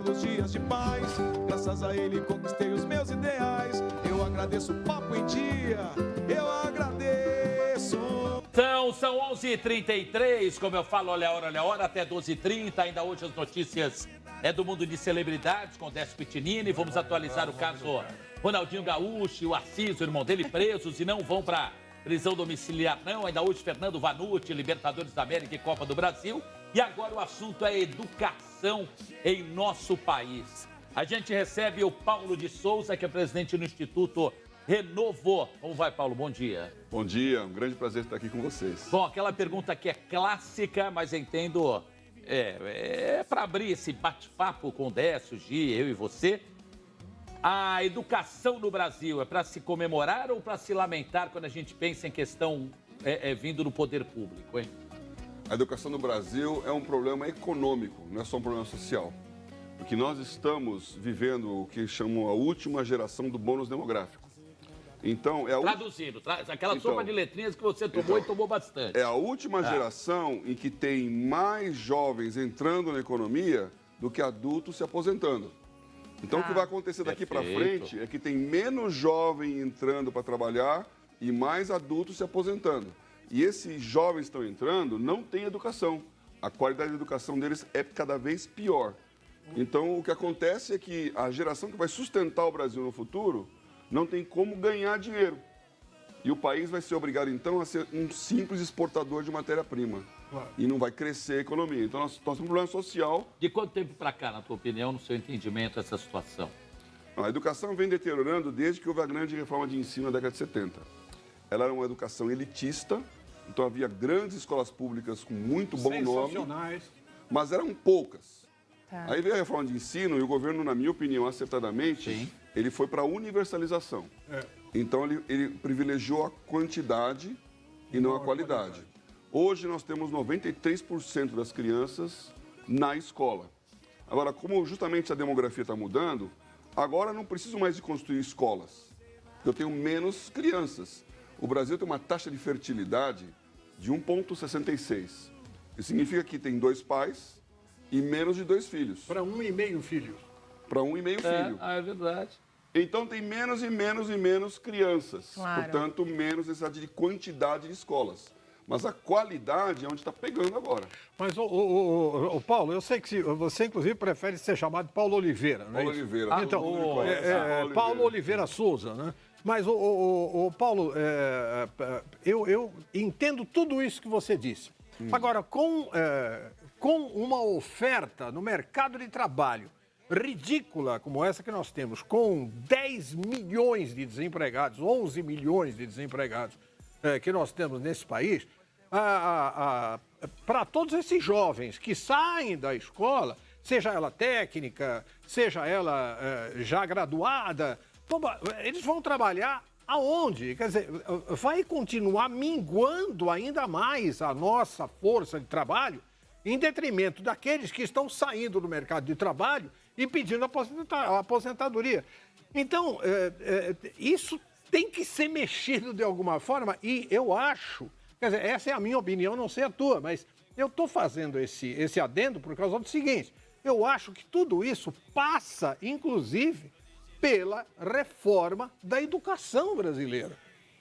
pelos dias de paz. Graças a ele conquistei os meus ideais. Eu agradeço o Papo em Dia, eu agradeço. São 11h33, como eu falo, olha a hora, até 12h30. Ainda hoje as notícias do mundo de celebridades com Décio Pitinini. Vamos atualizar o caso Ronaldinho Gaúcho e o Assis, o irmão dele, presos e não vão para prisão domiciliar, não. Ainda hoje, Fernando Vanucci, Libertadores da América e Copa do Brasil. E agora o assunto é educação em nosso país. A gente recebe o Paulo de Souza, que é presidente do Instituto Renovo. Como vai, Paulo? Bom dia. Bom dia, um grande prazer estar aqui com vocês. Bom, aquela pergunta que é clássica, mas entendo, para abrir esse bate-papo com o Décio, Gi, eu e você. A educação no Brasil é para se comemorar ou para se lamentar quando a gente pensa em questão vindo do poder público, hein? A educação no Brasil é um problema econômico, não é só um problema social. Porque nós estamos vivendo o que chamam a última geração do bônus demográfico. Então, Traduzindo, aquela sopa de letrinhas que você tomou e tomou bastante. É a última geração em que tem mais jovens entrando na economia do que adultos se aposentando. Então, o que vai acontecer daqui para frente é que tem menos jovem entrando para trabalhar e mais adultos se aposentando. E esses jovens que estão entrando não têm educação. A qualidade da educação deles é cada vez pior. Então, o que acontece é que a geração que vai sustentar o Brasil no futuro não tem como ganhar dinheiro. E o país vai ser obrigado, então, a ser um simples exportador de matéria-prima. Claro. E não vai crescer a economia. Então, nós temos um problema social. De quanto tempo para cá, na tua opinião, no seu entendimento, essa situação? A educação vem deteriorando desde que houve a grande reforma de ensino na década de 70. Ela era uma educação elitista, então havia grandes escolas públicas com muito bom nome, mas eram poucas. Aí veio a reforma de ensino e o governo, na minha opinião, acertadamente, ele foi para a universalização. Então, ele privilegiou a quantidade e não a qualidade. Hoje, nós temos 93% das crianças na escola. Agora, como justamente a demografia está mudando, agora não preciso mais de construir escolas. Eu tenho menos crianças. O Brasil tem uma taxa de fertilidade de 1,66. Isso significa que tem 2 pais e menos de 2 filhos. Para 1,5 filho. Para 1,5 filho. É verdade. Então tem menos e menos e menos crianças. Claro. Portanto, menos necessidade de quantidade de escolas. Mas a qualidade é onde está pegando agora. Mas, Paulo, eu sei que você, inclusive, prefere ser chamado de Paulo Oliveira, não é Paulo isso? Oliveira. Então, Paulo Paulo Oliveira Souza, né? Mas, Paulo, eu entendo tudo isso que você disse. Agora, com uma oferta no mercado de trabalho ridícula como essa que nós temos, com 10 milhões de desempregados, 11 milhões de desempregados que nós temos nesse país, para todos esses jovens que saem da escola, seja ela técnica, seja ela já graduada, eles vão trabalhar aonde? Quer dizer, vai continuar minguando ainda mais a nossa força de trabalho em detrimento daqueles que estão saindo do mercado de trabalho e pedindo aposentadoria. Então, isso tem que ser mexido de alguma forma e eu acho, quer dizer, essa é a minha opinião, não sei a tua, mas eu estou fazendo esse adendo por causa do seguinte, eu acho que tudo isso passa, inclusive, pela reforma da educação brasileira.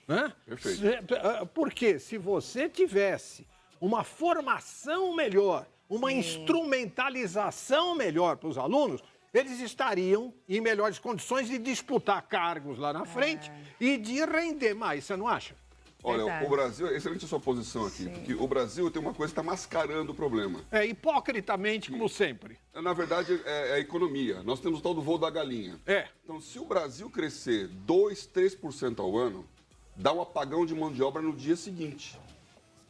Né? Perfeito. Porque se você tivesse uma formação melhor, uma instrumentalização melhor para os alunos, eles estariam em melhores condições de disputar cargos lá na frente e de render mais, você não acha? Olha, Verdade. o Brasil, excelente a sua posição aqui, porque o Brasil tem uma coisa que está mascarando o problema. Hipocritamente, como sempre. Na verdade, é a economia. Nós temos o tal do voo da galinha. Então, se o Brasil crescer 2%, 3% ao ano, dá um apagão de mão de obra no dia seguinte.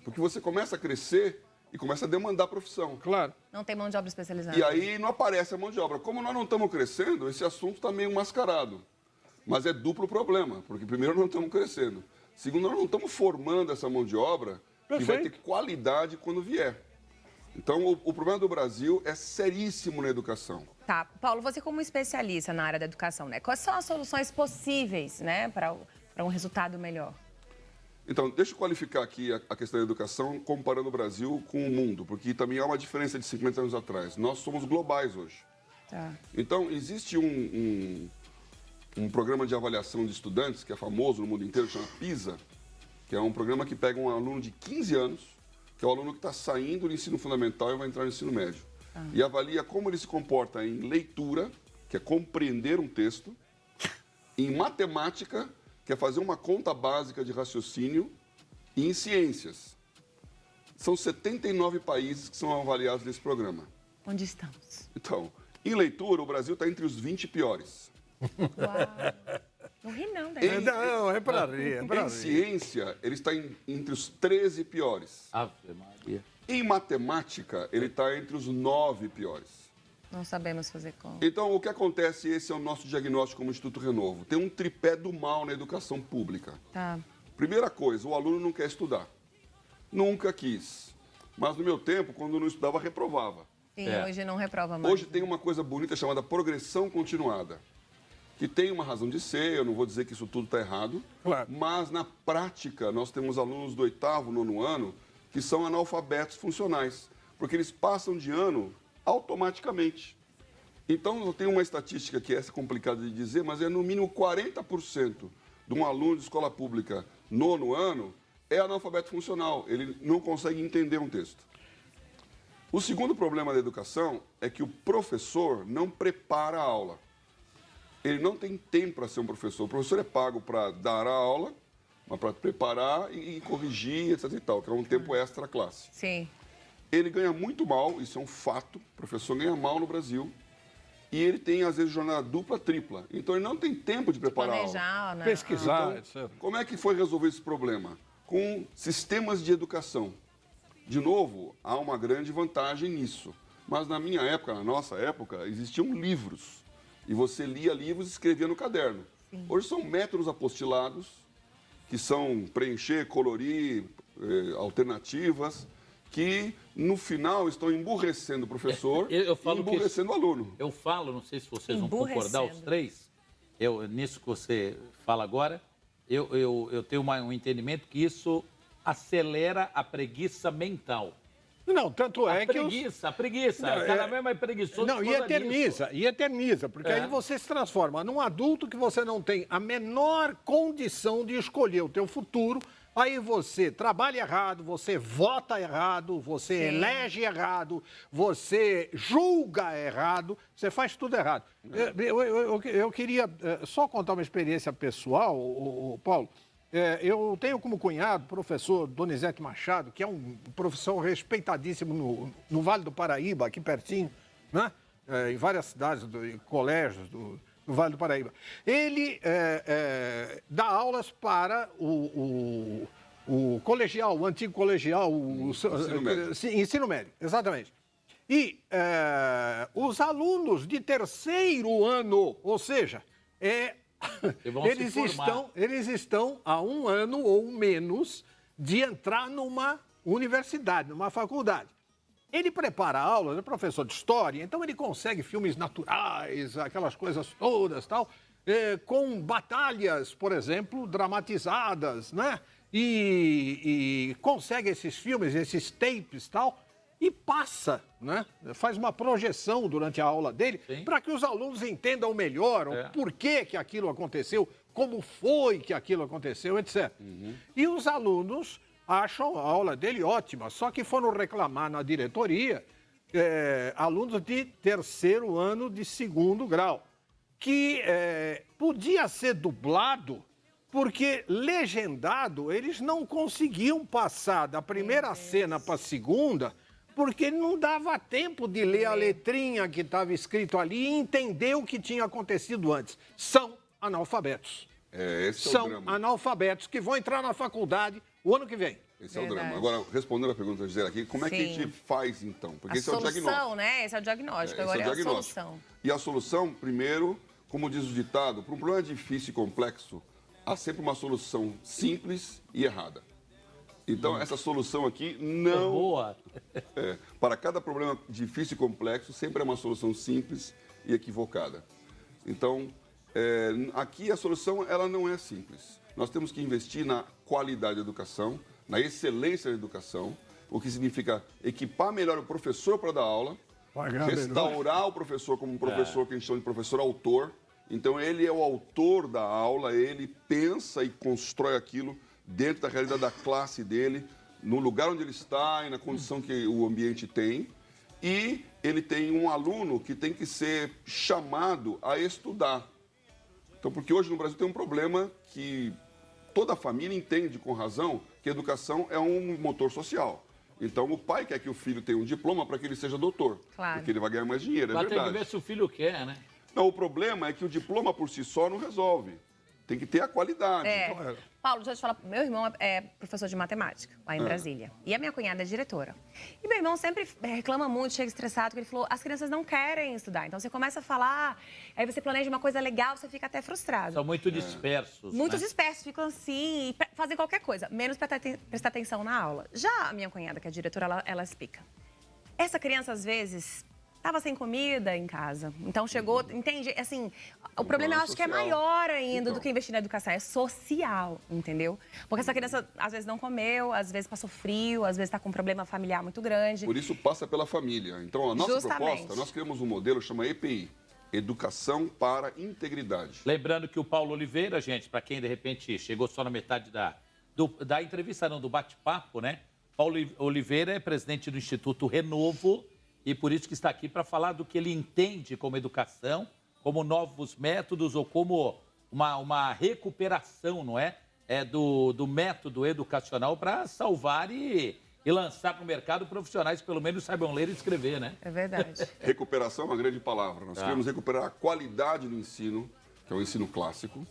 Porque você começa a crescer e começa a demandar profissão. Claro. Não tem mão de obra especializada. E aí não aparece a mão de obra. Como nós não estamos crescendo, esse assunto está meio mascarado. Mas é duplo problema, porque primeiro não estamos crescendo. Segundo, nós não estamos formando essa mão de obra que vai ter qualidade quando vier. Então, o problema do Brasil é seríssimo na educação. Tá. Paulo, você como especialista na área da educação, né? Quais são as soluções possíveis, né, para um resultado melhor? Então, deixa eu qualificar aqui a questão da educação comparando o Brasil com o mundo, porque também há uma diferença de 50 anos atrás. Nós somos globais hoje. Tá. Então, existe um programa de avaliação de estudantes, que é famoso no mundo inteiro, que chama PISA, que é um programa que pega um aluno de 15 anos, que é o aluno que está saindo do ensino fundamental e vai entrar no ensino médio, e avalia como ele se comporta em leitura, que é compreender um texto, em matemática, que é fazer uma conta básica de raciocínio, e em ciências. São 79 países que são avaliados nesse programa. Onde estamos? Então, em leitura, o Brasil está entre os 20 piores. Uau. Não ri não, Daniel. Não, é para rir, é para Em rir. ciência, ele está entre os 13 piores. Ave Maria. Em matemática, ele está entre os 9 piores. Não sabemos fazer conta. Então, o que acontece, esse é o nosso diagnóstico como Instituto Renovo. Tem um tripé do mal na educação pública. Tá. Primeira coisa, o aluno não quer estudar. Nunca quis. Mas no meu tempo, quando não estudava, reprovava. Sim, hoje não reprova mais. Hoje tem uma coisa bonita chamada progressão continuada, que tem uma razão de ser, eu não vou dizer que isso tudo está errado, Claro. mas na prática nós temos alunos do 8º, 9º ano que são analfabetos funcionais, porque eles passam de ano automaticamente. Então, eu tenho uma estatística que é complicada de dizer, mas é no mínimo 40% de um aluno de escola pública 9º ano é analfabeto funcional, ele não consegue entender um texto. O segundo problema da educação é que o professor não prepara a aula. Ele não tem tempo para ser um professor. O professor é pago para dar a aula, mas para preparar e corrigir, etc. e tal, que é um tempo extra classe. Sim. Ele ganha muito mal, isso é um fato. O professor ganha mal no Brasil. E ele tem, às vezes, jornada dupla, tripla. Então, ele não tem tempo de preparar a aula. Planejar, né? Pesquisar, Então, etc. como é que foi resolver esse problema? Com sistemas de educação. De novo, há uma grande vantagem nisso. Mas na minha época, na nossa época, existiam livros. E você lia livros e escrevia no caderno. Sim. Hoje são métodos apostilados, que são preencher, colorir, alternativas, que no final estão emburrecendo o professor Eu e falo que emburrecendo o aluno. Eu falo, não sei se vocês vão concordar, os três, nisso que você fala agora, eu tenho um entendimento que isso acelera a preguiça mental. Não, tanto é que A preguiça. Não, Cada vez mais preguiçoso. Não, por e causa eterniza, disso. e eterniza, porque aí você se transforma num adulto que você não tem a menor condição de escolher o teu futuro, aí você trabalha errado, você vota errado, você elege errado, você julga errado, você faz tudo errado. Eu queria só contar uma experiência pessoal, Paulo. Eu tenho como cunhado o professor Donizete Machado, que é um professor respeitadíssimo no Vale do Paraíba, aqui pertinho, né? Em várias cidades e colégios do Vale do Paraíba. Ele dá aulas para o colegial, o antigo colegial, Ensino médio. Ensino médio, exatamente. E os alunos de 3º ano, ou seja, eles estão há 1 ano ou menos de entrar numa universidade, numa faculdade. Ele prepara aulas, é professor de história, então ele consegue filmes naturais, aquelas coisas todas, tal, com batalhas, por exemplo, dramatizadas, né? E consegue esses filmes, esses tapes, tal, e passa, né? Faz uma projeção durante a aula dele para que os alunos entendam melhor o porquê que aquilo aconteceu, como foi que aquilo aconteceu, etc. E os alunos acham a aula dele ótima, só que foram reclamar na diretoria alunos de 3º ano de 2º grau, que podia ser dublado porque legendado eles não conseguiam passar da primeira cena para a segunda, porque não dava tempo de ler a letrinha que estava escrito ali e entender o que tinha acontecido antes. São analfabetos. Esse é o São drama. analfabetos que vão entrar na faculdade o ano que vem. Esse é o Verdade. drama. Agora, respondendo a pergunta da Gisele aqui, como é que a Sim. gente faz, então? Porque A esse é o diagnóstico. solução, né? Esse é o diagnóstico, agora é a solução. E a solução, primeiro, como diz o ditado, para um problema difícil e complexo, há sempre uma solução simples e errada. Então, essa solução aqui não... Boa. Para cada problema difícil e complexo, sempre é uma solução simples e equivocada. Então, aqui a solução ela não é simples. Nós temos que investir na qualidade da educação, na excelência da educação, o que significa equipar melhor o professor para dar aula, restaurar o professor como um professor que a gente chama de professor autor. Então, ele é o autor da aula, ele pensa e constrói aquilo dentro da realidade da classe dele, no lugar onde ele está e na condição que o ambiente tem. E ele tem um aluno que tem que ser chamado a estudar. Então, porque hoje no Brasil tem um problema que toda a família entende com razão que a educação é um motor social. Então, o pai quer que o filho tenha um diploma para que ele seja doutor. Claro. Porque ele vai ganhar mais dinheiro, é verdade. Mas tem que ver se o filho quer, né? Não, o problema é que o diploma por si só não resolve. Tem que ter a qualidade. Paulo, deixa eu te falar, meu irmão é professor de matemática, lá em Brasília. E a minha cunhada é diretora. E meu irmão sempre reclama muito, chega estressado, porque ele falou, as crianças não querem estudar. Então, você começa a falar, aí você planeja uma coisa legal, você fica até frustrado. São muito dispersos, Muito dispersos, ficam assim, fazem qualquer coisa, menos prestar atenção na aula. Já a minha cunhada, que é diretora, ela explica. Essa criança, às vezes, estava sem comida em casa. Então, chegou, entende? Assim, o problema eu acho que é maior ainda do que investir na educação. É social, entendeu? Porque essa criança, às vezes, não comeu, às vezes passou frio, às vezes está com um problema familiar muito grande. Por isso, passa pela família. Então, a nossa proposta, nós criamos um modelo, chama EPI. Educação para Integridade. Lembrando que o Paulo Oliveira, gente, para quem, de repente, chegou só na metade da entrevista, não, do bate-papo, né? Paulo Oliveira é presidente do Instituto Renovo, e por isso que está aqui para falar do que ele entende como educação, como novos métodos ou como uma recuperação, não é? Do método educacional para salvar e lançar para o mercado profissionais que pelo menos saibam ler e escrever, né? É verdade. Recuperação é uma grande palavra. Nós queremos recuperar a qualidade do ensino, que é o ensino clássico,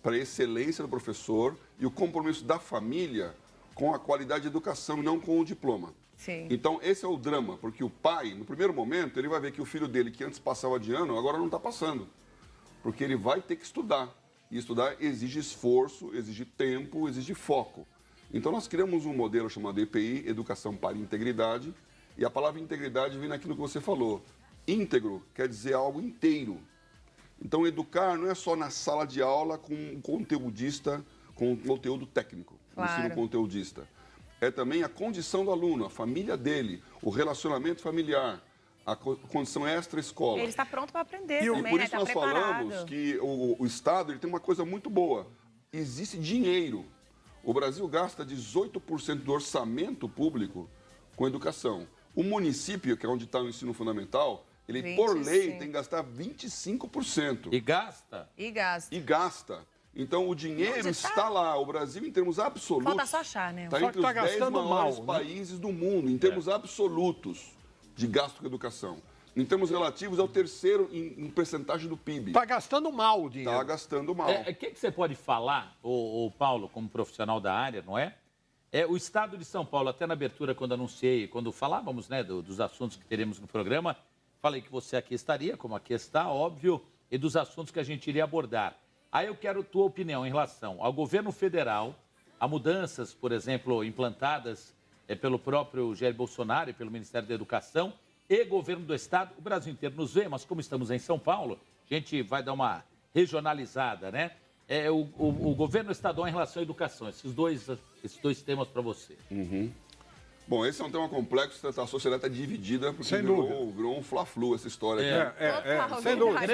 para a excelência do professor e o compromisso da família com a qualidade de educação e não com o diploma. Sim. Então, esse é o drama, porque o pai, no primeiro momento, ele vai ver que o filho dele, que antes passava de ano, agora não está passando. Porque ele vai ter que estudar. E estudar exige esforço, exige tempo, exige foco. Então, nós criamos um modelo chamado EPI, Educação para Integridade, e a palavra integridade vem naquilo que você falou. Íntegro quer dizer algo inteiro. Então, educar não é só na sala de aula com um conteudista, com um conteúdo técnico, ensino conteudista. É também a condição do aluno, a família dele, o relacionamento familiar, a condição extra-escola. Ele está pronto para aprender também, também, por isso né? nós falamos que o Estado ele tem uma coisa muito boa. Existe dinheiro. O Brasil gasta 18% do orçamento público com educação. O município, que é onde está o ensino fundamental, ele, por lei, tem que gastar 25%. E gasta? E gasta. E gasta. Então, o dinheiro está lá. O Brasil, em termos absolutos, falta só achar, né? Está entre os 10 maiores países do mundo, em termos absolutos de gasto com educação. Em termos relativos, é o terceiro em percentagem do PIB. Está gastando mal o dinheiro. Está gastando mal. O que você pode falar, o Paulo, como profissional da área, não é? O Estado de São Paulo, até na abertura, quando anunciei, quando falávamos, né, dos assuntos que teremos no programa, falei que você aqui estaria, como aqui está, óbvio, e dos assuntos que a gente iria abordar. Aí eu quero a tua opinião em relação ao governo federal, a mudanças, por exemplo, implantadas pelo próprio Jair Bolsonaro e pelo Ministério da Educação e governo do Estado. O Brasil inteiro nos vê, mas como estamos em São Paulo, a gente vai dar uma regionalizada, né? O governo estadual em relação à educação, esses dois temas para você. Bom, esse é um tema complexo, a sociedade está dividida, porque virou um fla-flu essa história aqui. Sem dúvida.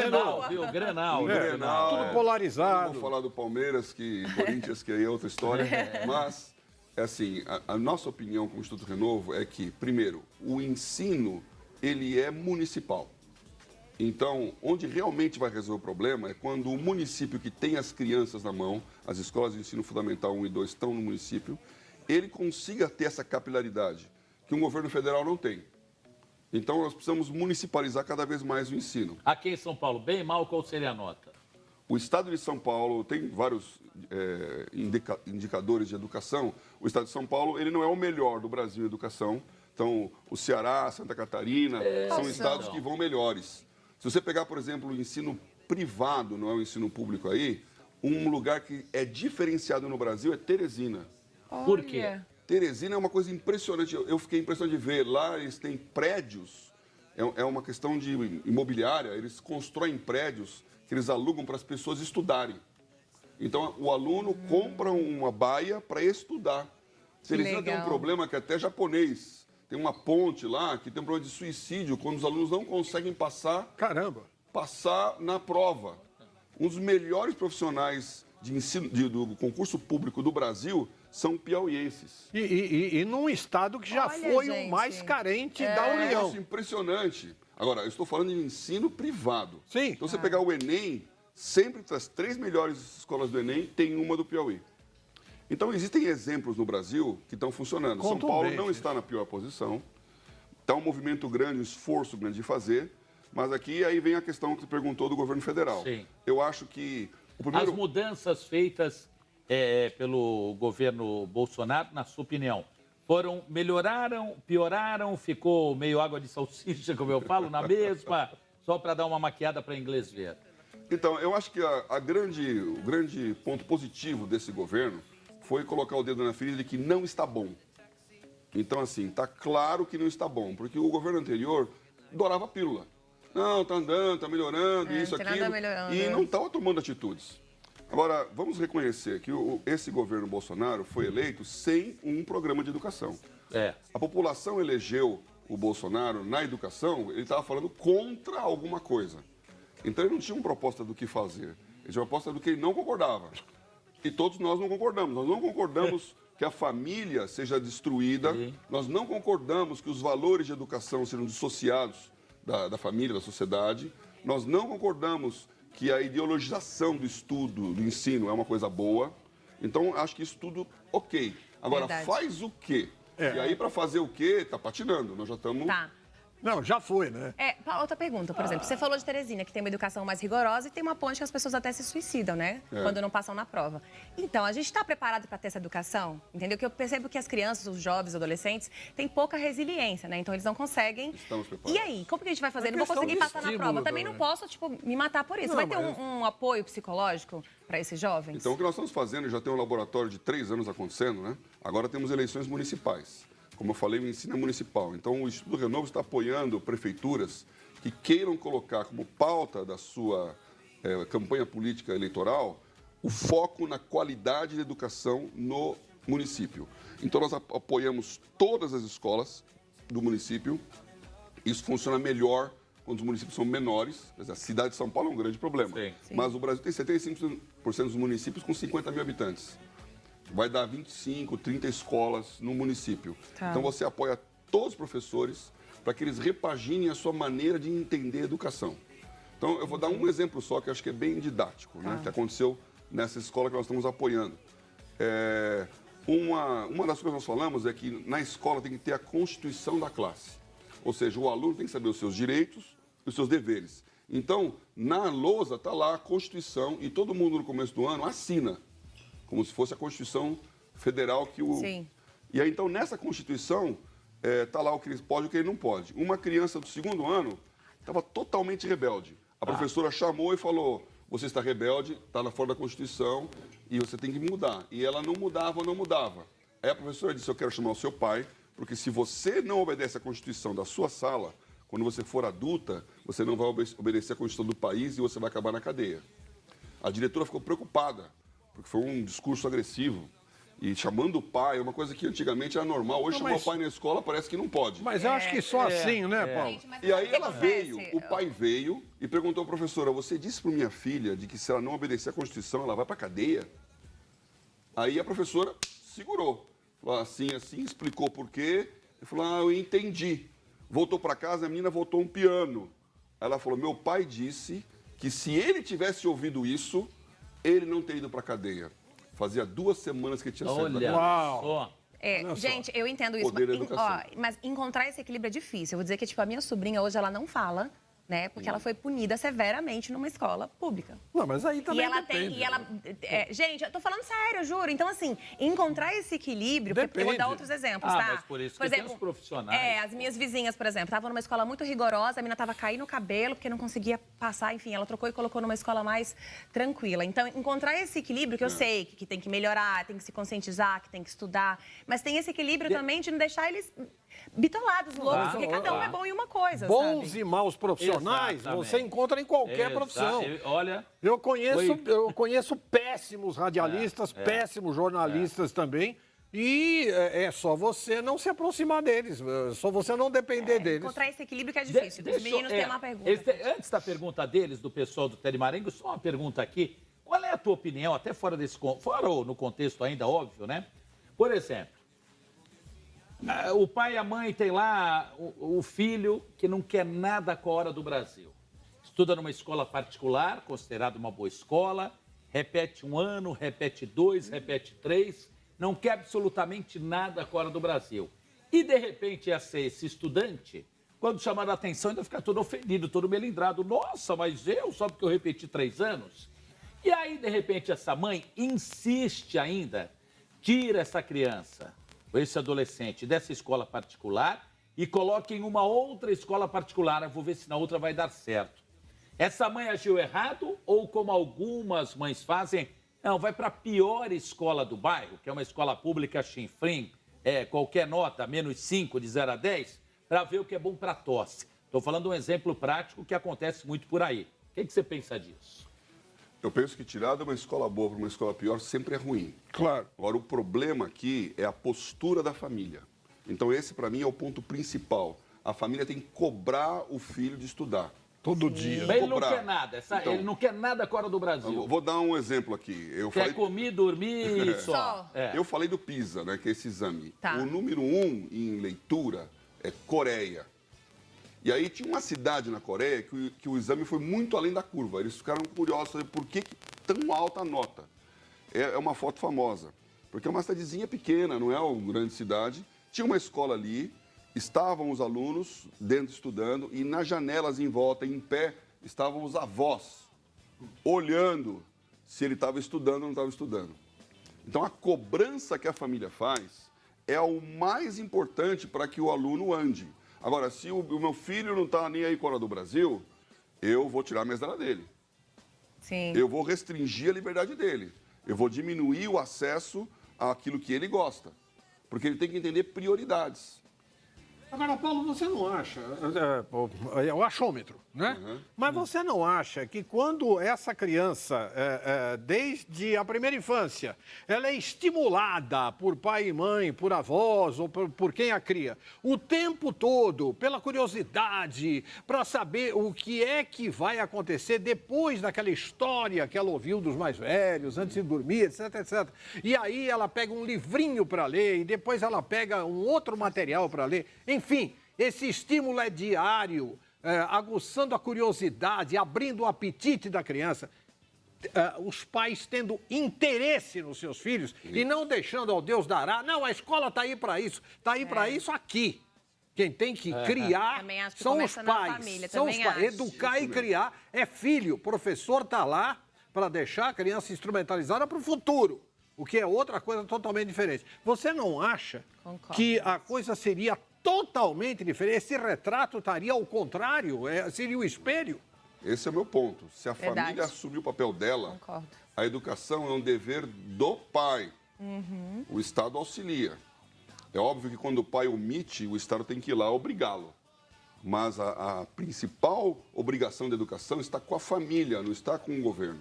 Grenal. Tudo polarizado. Não vou falar do Palmeiras, Corinthians, que aí é outra história. Mas, assim, a nossa opinião como Instituto Renovo é que, primeiro, o ensino, ele é municipal. Então, onde realmente vai resolver o problema é quando o município que tem as crianças na mão, as escolas de ensino fundamental 1 e 2 estão no município, ele consiga ter essa capilaridade que um governo federal não tem. Então, nós precisamos municipalizar cada vez mais o ensino. Aqui em São Paulo, bem mal, qual seria a nota? O Estado de São Paulo tem vários indicadores de educação. O Estado de São Paulo ele não é o melhor do Brasil em educação. Então, o Ceará, Santa Catarina, são estados que vão melhores. Se você pegar, por exemplo, o ensino privado, não é o ensino público aí, um lugar que é diferenciado no Brasil é Teresina. Por quê? Teresina é uma coisa impressionante. Eu fiquei impressionado de ver. Lá eles têm prédios. É uma questão de imobiliária. Eles constroem prédios que eles alugam para as pessoas estudarem. Então, o aluno compra uma baia para estudar. Teresina tem um problema que até japonês Tem uma ponte lá que tem um problema de suicídio quando os alunos não conseguem passar na prova. Um dos melhores profissionais de ensino do concurso público do Brasil são piauienses. E num estado que já foi gente. o mais carente da União. Isso é impressionante. Agora, eu estou falando de ensino privado. Sim. Então, você pegar o Enem, sempre das 3 melhores escolas do Enem, tem uma do Piauí. Então, existem exemplos no Brasil que estão funcionando. São Paulo não está na pior posição. Está um movimento grande, um esforço grande de fazer. Mas aqui aí vem a questão que você perguntou do governo federal. Sim. Eu acho que As mudanças feitas pelo governo Bolsonaro, na sua opinião, melhoraram, pioraram, ficou meio água de salsicha, como eu falo, na mesma, só para dar uma maquiada para inglês ver? Então, eu acho que o grande ponto positivo desse governo foi colocar o dedo na ferida de que não está bom. Então, assim, está claro que não está bom, porque o governo anterior adorava a pílula. Não, está andando, está melhorando, isso, aquilo, e não estava tomando atitudes. Agora, vamos reconhecer que esse governo Bolsonaro foi eleito sem um programa de educação. A população elegeu o Bolsonaro na educação, ele estava falando contra alguma coisa. Então, ele não tinha uma proposta do que fazer, ele tinha uma proposta do que ele não concordava. E todos nós não concordamos. Nós não concordamos que a família seja destruída, nós não concordamos que os valores de educação sejam dissociados da família, da sociedade, nós não concordamos que a ideologização do estudo, do ensino é uma coisa boa. Então, acho que isso tudo ok. Agora, faz o quê? E aí, para fazer o quê, tá patinando. Nós já estamos... Não, já foi, né? Outra pergunta, por exemplo. Você falou de Teresina, que tem uma educação mais rigorosa e tem uma ponte que as pessoas até se suicidam, né? Quando não passam na prova. Então, a gente está preparado para ter essa educação? Entendeu? Que eu percebo que as crianças, os jovens, os adolescentes, têm pouca resiliência, né? Então, eles não conseguem... Estamos preparados. E aí? Como que a gente vai fazer? Não vou conseguir passar na prova. Eu também não posso, me matar por isso. Vai ter um apoio psicológico para esses jovens? Então, o que nós estamos fazendo, já tem um laboratório de 3 anos acontecendo, né? Agora temos eleições municipais. Como eu falei, o ensino é municipal. Então, o Instituto Renovo está apoiando prefeituras que queiram colocar como pauta da sua campanha política eleitoral o foco na qualidade da educação no município. Então, nós apoiamos todas as escolas do município. Isso funciona melhor quando os municípios são menores. A cidade de São Paulo é um grande problema. Sim. Mas o Brasil tem 75% dos municípios com 50 mil habitantes. Vai dar 25, 30 escolas no município. Então, você apoia todos os professores para que eles repaginem a sua maneira de entender a educação. Então, eu vou dar um exemplo só, que eu acho que é bem didático, né? Que aconteceu nessa escola que nós estamos apoiando. Uma das coisas que nós falamos é que na escola tem que ter a constituição da classe. Ou seja, o aluno tem que saber os seus direitos e os seus deveres. Então, na lousa está lá a Constituição e todo mundo no começo do ano assina. Como se fosse a Constituição Federal que o... Sim. E aí, então, nessa Constituição, está lá o que ele pode e o que ele não pode. Uma criança do 2º ano estava totalmente rebelde. A professora chamou e falou, você está rebelde, está fora da Constituição e você tem que mudar. E ela não mudava. Aí a professora disse, eu quero chamar o seu pai, porque se você não obedece à Constituição da sua sala, quando você for adulta, você não vai obedecer à Constituição do país e você vai acabar na cadeia. A diretora ficou preocupada, porque foi um discurso agressivo. E chamando o pai, é uma coisa que antigamente era normal. Hoje chamar o pai na escola parece que não pode. Mas eu acho que só assim, né, Paulo? Gente, E aí ela veio, o pai veio e perguntou à professora, você disse para minha filha de que se ela não obedecer à Constituição, ela vai para a cadeia? Aí a professora segurou. Falou assim, explicou por quê. Ele falou, eu entendi. Voltou para casa, a menina voltou um piano. Aí ela falou, meu pai disse que se ele tivesse ouvido isso, ele não teria ido para a cadeia. Fazia 2 semanas que ele tinha saído da cadeia. Uau! Gente, eu entendo isso. Poder da educação. Mas encontrar esse equilíbrio é difícil. Eu vou dizer que, a minha sobrinha hoje, ela não fala, né? Porque ela foi punida severamente numa escola pública. Não, mas aí também depende. Gente, eu tô falando sério, eu juro. Então, assim, encontrar esse equilíbrio... Eu vou dar outros exemplos, tá? Mas por isso que tem os profissionais. As minhas vizinhas, por exemplo, estavam numa escola muito rigorosa, a menina tava caindo o cabelo porque não conseguia passar, enfim, ela trocou e colocou numa escola mais tranquila. Então, encontrar esse equilíbrio, que eu sei que tem que melhorar, tem que se conscientizar, que tem que estudar, mas tem esse equilíbrio também de não deixar eles bitolados, loucos, porque cada um é bom em uma coisa, Bons sabe? e maus profissionais você encontra em qualquer profissão. Olha, eu conheço péssimos radialistas, péssimos jornalistas também, e é só você não se aproximar deles, é só você não depender deles. Encontrar esse equilíbrio que é difícil. Dos meninos tem uma pergunta. Antes da pergunta deles, do pessoal do Telemarengo, só uma pergunta aqui. Qual é a tua opinião, até fora ou no contexto ainda, óbvio, né? Por exemplo, o pai e a mãe tem lá o filho que não quer nada com a hora do Brasil. Estuda numa escola particular, considerada uma boa escola, repete 1 ano, repete 2, repete 3, não quer absolutamente nada com a hora do Brasil. E, de repente, esse estudante, quando chamar a atenção, ainda fica todo ofendido, todo melindrado. Nossa, mas só porque eu repeti 3 anos? E aí, de repente, essa mãe insiste ainda, tira essa criança, esse adolescente, dessa escola particular e coloca em uma outra escola particular. Eu vou ver se na outra vai dar certo. Essa mãe agiu errado ou, como algumas mães fazem, não, vai para a pior escola do bairro, que é uma escola pública chinfrim, qualquer nota, -5 de 0 a 10, para ver o que é bom para tosse. Estou falando de um exemplo prático que acontece muito por aí. O que você pensa disso? Eu penso que tirar de uma escola boa para uma escola pior sempre é ruim. Claro. Agora, o problema aqui é a postura da família. Então, esse, para mim, é o ponto principal. A família tem que cobrar o filho de estudar. Todo dia. Mas ele não quer nada. Ele não quer nada com a hora do Brasil. Vou dar um exemplo aqui. Quer comer, dormir e só. Eu falei do PISA, né, que é esse exame. Tá. O número 1 em leitura é Coreia. E aí tinha uma cidade na Coreia que o exame foi muito além da curva. Eles ficaram curiosos saber por que tão alta a nota. É uma foto famosa. Porque é uma cidadezinha pequena, não é uma grande cidade. Tinha uma escola ali, estavam os alunos dentro estudando e nas janelas em volta, em pé, estavam os avós olhando se ele estava estudando ou não estava estudando. Então a cobrança que a família faz é o mais importante para que o aluno ande. Agora, se o meu filho não está nem aí com a hora do Brasil, eu vou tirar a mesada dele. Sim. Eu vou restringir a liberdade dele. Eu vou diminuir o acesso àquilo que ele gosta. Porque ele tem que entender prioridades. Agora, Paulo, você não acha, é o achômetro, né? Mas você não acha que quando essa criança, desde a primeira infância, ela é estimulada por pai e mãe, por avós ou por quem a cria, o tempo todo, pela curiosidade, para saber o que é que vai acontecer depois daquela história que ela ouviu dos mais velhos, antes de dormir, etc, etc. E aí ela pega um livrinho para ler e depois ela pega um outro material para ler. Enfim, esse estímulo é diário, aguçando a curiosidade, abrindo o apetite da criança. Os pais tendo interesse nos seus filhos e não deixando ao Deus dará. Não, a escola está aí para isso, está aí para isso aqui. Quem tem que criar são os pais. Família, são os pais. Educar e criar é filho. O professor está lá para deixar a criança instrumentalizada para o futuro. O que é outra coisa totalmente diferente. Você não acha que a coisa seria totalmente diferente? Esse retrato estaria ao contrário, seria o espelho? Esse é o meu ponto. Se a família assumir o papel dela, a educação é um dever do pai. O Estado auxilia. É óbvio que quando o pai omite, o Estado tem que ir lá obrigá-lo. Mas a principal obrigação da educação está com a família, não está com o governo.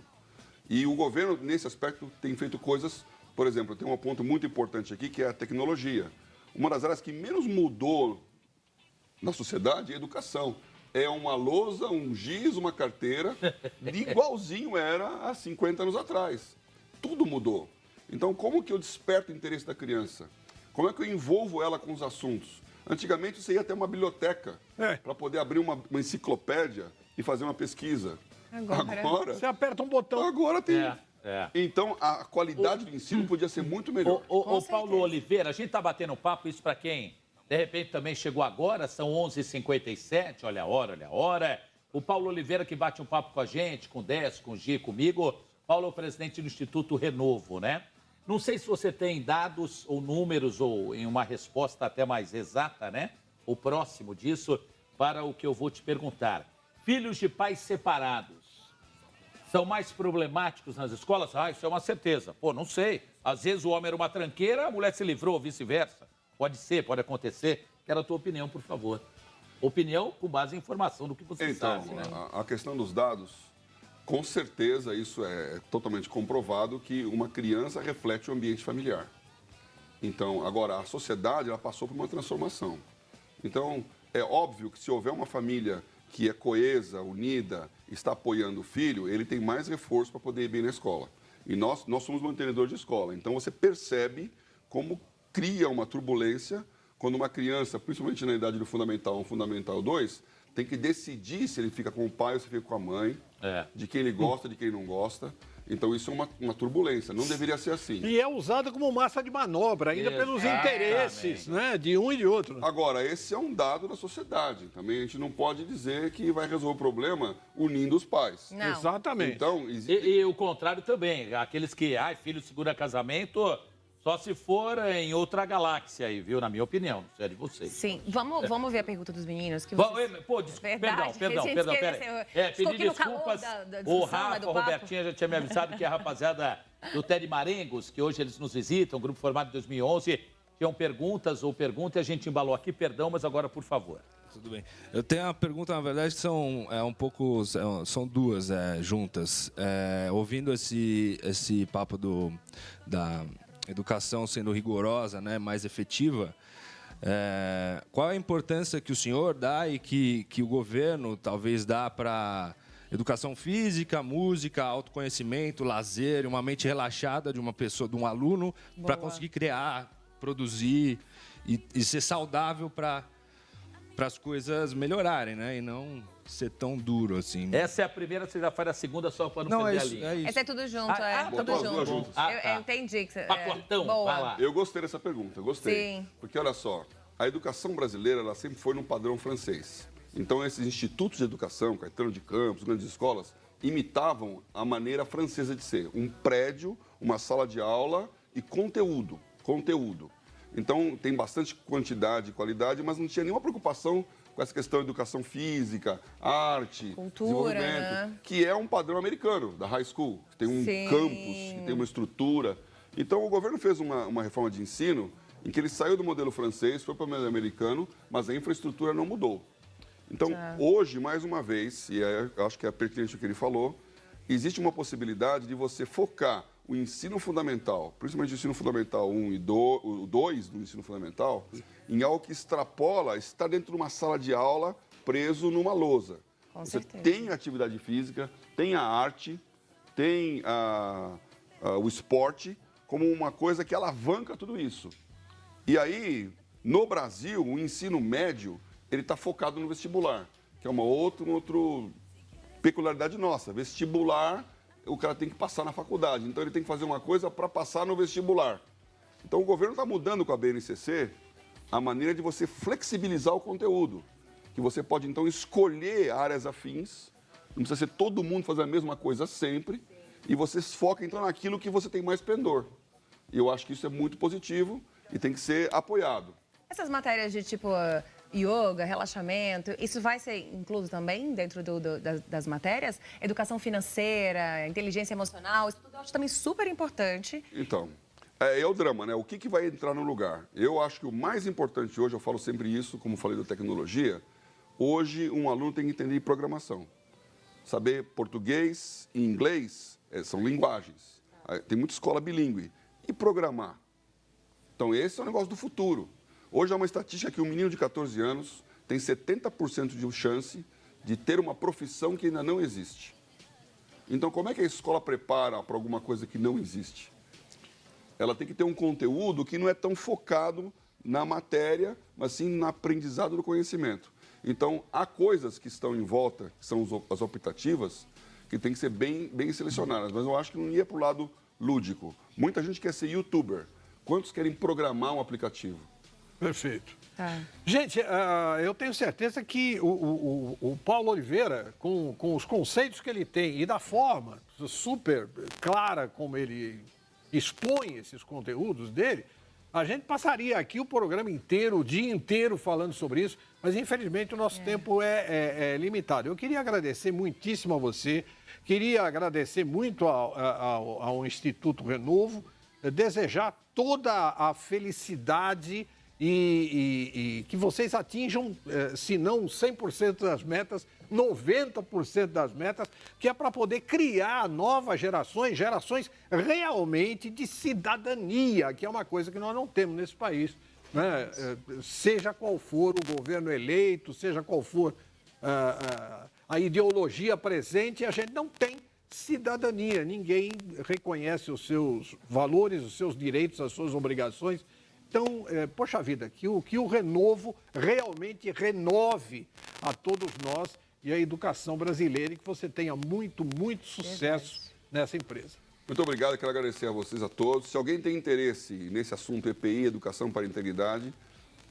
E o governo, nesse aspecto, tem feito coisas... Por exemplo, tem um ponto muito importante aqui, que é a tecnologia. Uma das áreas que menos mudou na sociedade é a educação. É uma lousa, um giz, uma carteira, igualzinho era há 50 anos atrás. Tudo mudou. Então, como que eu desperto o interesse da criança? Como é que eu envolvo ela com os assuntos? Antigamente, você ia até uma biblioteca para poder abrir uma enciclopédia e fazer uma pesquisa. Agora você aperta um botão. Agora tem... Então, a qualidade do ensino podia ser muito melhor. Ô Paulo Oliveira, a gente está batendo papo, isso para quem, de repente, também chegou agora, são 11h57, olha a hora. O Paulo Oliveira que bate um papo com a gente, com o Décio, com o Gi, comigo. Paulo é o presidente do Instituto Renovo, né? Não sei se você tem dados ou números ou em uma resposta até mais exata, né? O próximo disso, para o que eu vou te perguntar. Filhos de pais separados são mais problemáticos nas escolas? Isso é uma certeza. Não sei. Às vezes o homem era uma tranqueira, a mulher se livrou, ou vice-versa. Pode ser, pode acontecer. Quero a tua opinião, por favor. Opinião com base em informação do que você sabe. Né? A questão dos dados, com certeza isso é totalmente comprovado que uma criança reflete o ambiente familiar. Então, agora, a sociedade, ela passou por uma transformação. Então, é óbvio que se houver uma família que é coesa, unida, está apoiando o filho, ele tem mais reforço para poder ir bem na escola. E nós somos mantenedores de escola. Então, você percebe como cria uma turbulência quando uma criança, principalmente na idade do Fundamental 1, Fundamental 2, tem que decidir se ele fica com o pai ou se fica com a mãe, de quem ele gosta, de quem não gosta. Então, isso é uma turbulência. Não deveria ser assim. E é usada como massa de manobra, ainda pelos interesses, né, de um e de outro. Agora, esse é um dado da sociedade. Também a gente não pode dizer que vai resolver o problema unindo os pais. Não. Exatamente. Então, E o contrário também. Aqueles que, filho segura casamento, só se for em outra galáxia aí, viu? Na minha opinião, não sei a de vocês. Sim, vamos ver a pergunta dos meninos. Que vocês... Pô, perdão, peraí. Pedir desculpas. O Rafa, o Robertinho já tinha me avisado que a rapaziada do Ted Marengos, que hoje eles nos visitam, grupo formado em 2011, tinham perguntas e a gente embalou aqui. Perdão, mas agora, por favor. Tudo bem. Eu tenho uma pergunta, na verdade, que são duas juntas. Ouvindo esse papo da educação sendo rigorosa, né, mais efetiva, qual é a importância que o senhor dá e que o governo talvez dá para educação física, música, autoconhecimento, lazer, uma mente relaxada de uma pessoa, de um aluno, para conseguir criar, produzir e ser saudável para as coisas melhorarem, né, e não ser tão duro assim. Essa é a primeira, você já faz a segunda só para não perder a linha. É isso. Essa é tudo junto, tudo junto. Eu entendi que você... Pacotão, vai lá. eu gostei dessa pergunta, gostei. Sim. Porque, olha só, a educação brasileira, ela sempre foi num padrão francês. Então, esses institutos de educação, Caetano de Campos, grandes escolas, imitavam a maneira francesa de ser. Um prédio, uma sala de aula e conteúdo. Então, tem bastante quantidade e qualidade, mas não tinha nenhuma preocupação com essa questão de educação física, arte, cultura, desenvolvimento, né? que é um padrão americano, da high school, que tem um campus, que tem uma estrutura. Então, o governo fez uma reforma de ensino em que ele saiu do modelo francês, foi para o modelo americano, mas a infraestrutura não mudou. Então, hoje, mais uma vez, e eu acho que é pertinente o que ele falou, existe uma possibilidade de você focar o ensino fundamental, principalmente o ensino fundamental 1 e 2 do ensino fundamental, em algo que extrapola estar dentro de uma sala de aula preso numa lousa. Você tem a atividade física, tem a arte, tem o esporte como uma coisa que alavanca tudo isso. E aí, no Brasil, o ensino médio, ele está focado no vestibular, que é uma outra peculiaridade nossa. Vestibular, o cara tem que passar na faculdade, então ele tem que fazer uma coisa para passar no vestibular. Então o governo está mudando com a BNCC a maneira de você flexibilizar o conteúdo, que você pode então escolher áreas afins, não precisa ser todo mundo fazer a mesma coisa sempre, e você foca então naquilo que você tem mais pendor. E eu acho que isso é muito positivo e tem que ser apoiado. Essas matérias de tipo yoga, relaxamento, isso vai ser incluso também dentro das matérias? Educação financeira, inteligência emocional, isso tudo eu acho também super importante. Então, é o drama, né? O que vai entrar no lugar? Eu acho que o mais importante hoje, eu falo sempre isso, como falei da tecnologia, hoje um aluno tem que entender programação. Saber português e inglês são linguagens. Tem muita escola bilíngue. E programar? Então, esse é o negócio do futuro. Hoje há uma estatística que um menino de 14 anos tem 70% de chance de ter uma profissão que ainda não existe. Então, como é que a escola prepara para alguma coisa que não existe? Ela tem que ter um conteúdo que não é tão focado na matéria, mas sim no aprendizado do conhecimento. Então, há coisas que estão em volta, que são as optativas, que tem que ser bem selecionadas. Mas eu acho que não ia para o lado lúdico. Muita gente quer ser youtuber. Quantos querem programar um aplicativo? Perfeito. Gente, eu tenho certeza que o Paulo Oliveira, com os conceitos que ele tem e da forma super clara como ele expõe esses conteúdos dele, a gente passaria aqui o programa inteiro, o dia inteiro falando sobre isso, mas infelizmente o nosso tempo é limitado. Eu queria agradecer muitíssimo a você, queria agradecer muito ao Instituto Renovo, desejar toda a felicidade e que vocês atinjam, se não 100% das metas, 90% das metas, que é para poder criar novas gerações realmente de cidadania, que é uma coisa que nós não temos nesse país, né? Seja qual for o governo eleito, seja qual for a ideologia presente, a gente não tem cidadania. Ninguém reconhece os seus valores, os seus direitos, as suas obrigações. Então, poxa vida, que o Renovo realmente renove a todos nós e a educação brasileira e que você tenha muito, muito sucesso nessa empresa. Muito obrigado, quero agradecer a vocês a todos. Se alguém tem interesse nesse assunto EPI, Educação para a Integridade,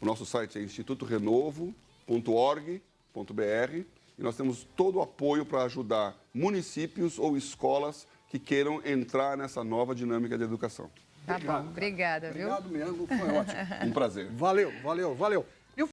o nosso site é institutorenovo.org.br e nós temos todo o apoio para ajudar municípios ou escolas que queiram entrar nessa nova dinâmica de educação. Tá bom, obrigada, viu? Obrigado mesmo, foi ótimo. Um prazer. Valeu, valeu, valeu.